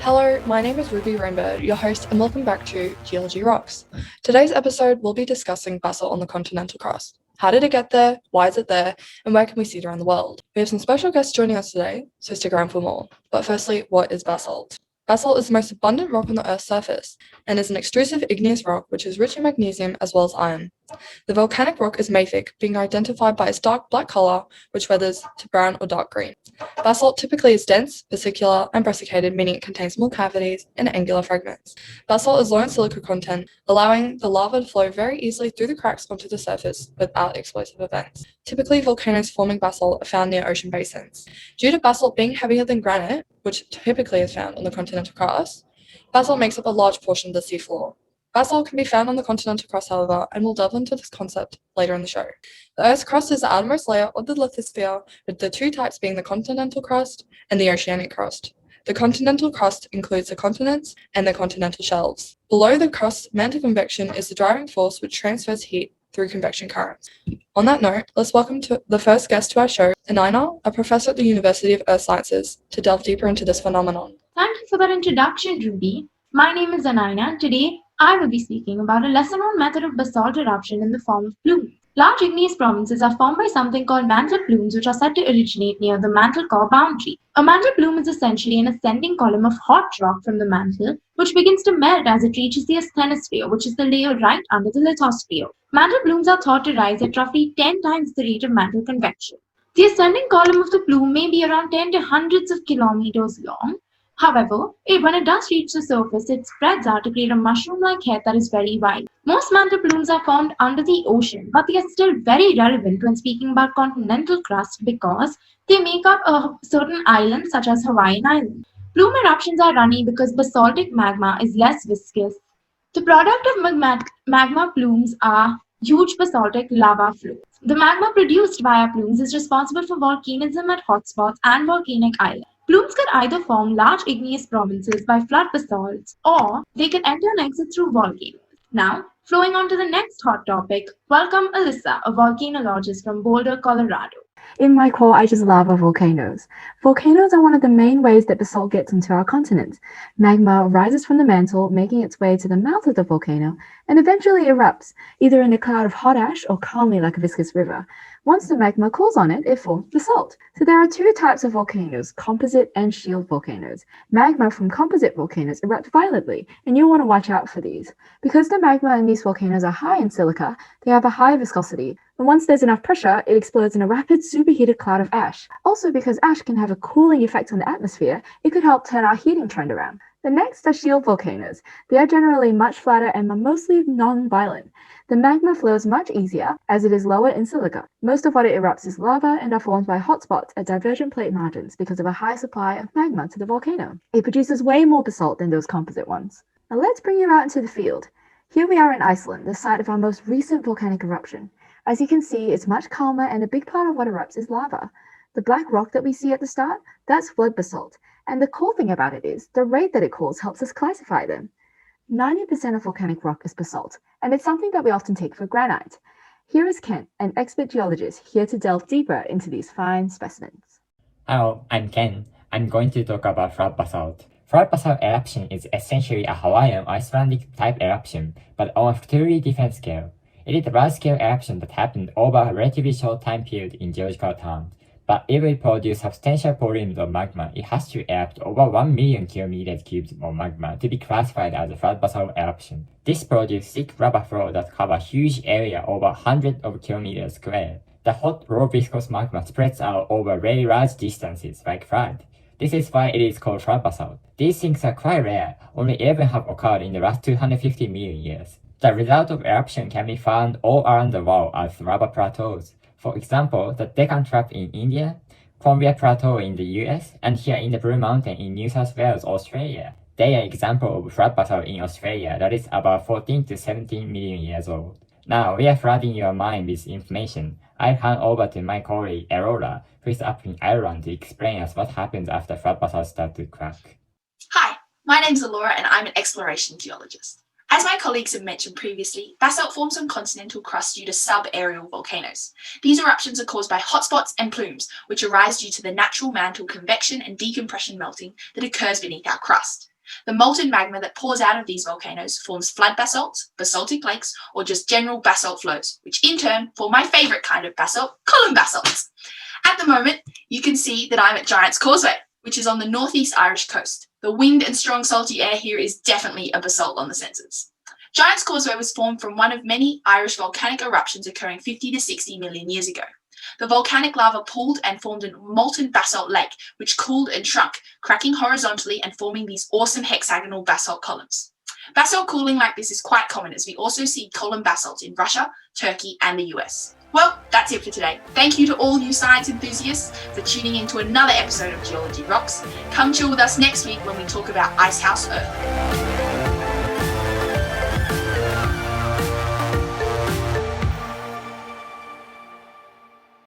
Hello, my name is Ruby Rainbird, your host, and welcome back to Geology Rocks. Today's episode, we'll be discussing basalt on the continental crust. How did it get there? Why is it there? And where can we see it around the world? We have some special guests joining us today, so stick around for more. But firstly, what is basalt? Basalt is the most abundant rock on the Earth's surface and is an extrusive igneous rock which is rich in magnesium as well as iron. The volcanic rock is mafic, being identified by its dark black color, which weathers to brown or dark green. Basalt typically is dense, vesicular, and brecciated, meaning it contains small cavities and angular fragments. Basalt is low in silica content, allowing the lava to flow very easily through the cracks onto the surface without explosive events. Typically, volcanoes forming basalt are found near ocean basins. Due to basalt being heavier than granite, which typically is found on the continental crust, basalt makes up a large portion of the seafloor. Basalt can be found on the continental crust, however, and we'll delve into this concept later in the show. The Earth's crust is the outermost layer of the lithosphere, with the two types being the continental crust and the oceanic crust. The continental crust includes the continents and the continental shelves. Below the crust, mantle convection is the driving force which transfers heat through convection currents. On that note, let's welcome to the first guest to our show, Anina, a professor at the University of Earth Sciences, to delve deeper into this phenomenon. Thank you for that introduction, Ruby. My name is Anina, and today I will be speaking about a lesser-known method of basalt eruption in the form of plumes. Large igneous provinces are formed by something called mantle plumes, which are said to originate near the mantle core boundary. A mantle plume is essentially an ascending column of hot rock from the mantle, which begins to melt as it reaches the asthenosphere, which is the layer right under the lithosphere. Mantle plumes are thought to rise at roughly 10 times the rate of mantle convection. The ascending column of the plume may be around 10 to hundreds of kilometers long. However, when it does reach the surface, it spreads out to create a mushroom-like head that is very wide. Most mantle plumes are formed under the ocean, but they are still very relevant when speaking about continental crust because they make up a certain island such as Hawaiian Island. Plume eruptions are runny because basaltic magma is less viscous. The product of magma plumes are huge basaltic lava flows. The magma produced via plumes is responsible for volcanism at hotspots and volcanic islands. Plumes can either form large igneous provinces by flood basalts, or they can enter and exit through volcanoes. Now, flowing on to the next hot topic, welcome Alyssa, a volcanologist from Boulder, Colorado. In my core, I just love volcanoes. Volcanoes are one of the main ways that basalt gets onto our continent. Magma rises from the mantle, making its way to the mouth of the volcano, and eventually erupts, either in a cloud of hot ash or calmly like a viscous river. Once the magma cools on it, it forms basalt. So there are two types of volcanoes, composite and shield volcanoes. Magma from composite volcanoes erupt violently, and you'll want to watch out for these. Because the magma in these volcanoes are high in silica, they have a high viscosity, and once there's enough pressure, it explodes in a rapid superheated cloud of ash. Also, because ash can have a cooling effect on the atmosphere, it could help turn our heating trend around. The next are shield volcanoes. They are generally much flatter and are mostly non-violent. The magma flows much easier as it is lower in silica. Most of what it erupts is lava and are formed by hotspots at divergent plate margins because of a high supply of magma to the volcano. It produces way more basalt than those composite ones. Now let's bring you out into the field. Here we are in Iceland, the site of our most recent volcanic eruption. As you can see, it's much calmer and a big part of what erupts is lava. The black rock that we see at the start, that's flood basalt. And the cool thing about it is, the rate that it cools helps us classify them. 90% of volcanic rock is basalt, and it's something that we often take for granite. Here is Kent, an expert geologist, here to delve deeper into these fine specimens. Hello, I'm Ken. I'm going to talk about flood basalt. Flood basalt eruption is essentially a Hawaiian Icelandic type eruption, but on a truly different scale. It is a large-scale eruption that happened over a relatively short time period in geological terms. But if it produces substantial volumes of magma, it has to erupt over 1 million kilometers cubed of magma to be classified as a flood basalt eruption. This produces thick lava flows that cover a huge area over hundreds of kilometers square. The hot, raw viscous magma spreads out over very large distances, like flood. This is why it is called flood basalt. These things are quite rare, only 11 have occurred in the last 250 million years. The result of eruption can be found all around the world as lava plateaus. For example, the Deccan Trap in India, Columbia Plateau in the US, and here in the Blue Mountain in New South Wales, Australia. They are examples of flood basalt in Australia that is about 14 to 17 million years old. Now, we are flooding your mind with information. I'll hand over to my colleague Aurora, who is up in Ireland, to explain us what happens after flood basalt starts to crack. Hi, my name's Laura and I'm an exploration geologist. As my colleagues have mentioned previously, basalt forms on continental crust due to subaerial volcanoes. These eruptions are caused by hotspots and plumes, which arise due to the natural mantle convection and decompression melting that occurs beneath our crust. The molten magma that pours out of these volcanoes forms flood basalt, basaltic lakes, or just general basalt flows, which in turn form my favourite kind of basalt, column basalts. At the moment, you can see that I'm at Giant's Causeway, which is on the northeast Irish coast. The wind and strong salty air here is definitely a basalt on the sensors. Giant's Causeway was formed from one of many Irish volcanic eruptions occurring 50 to 60 million years ago. The volcanic lava pooled and formed a molten basalt lake, which cooled and shrunk, cracking horizontally and forming these awesome hexagonal basalt columns. Basalt cooling like this is quite common, as we also see column basalt in Russia, Turkey, and the US. Well, that's it for today. Thank you to all you science enthusiasts for tuning in to another episode of Geology Rocks. Come chill with us next week when we talk about Icehouse Earth.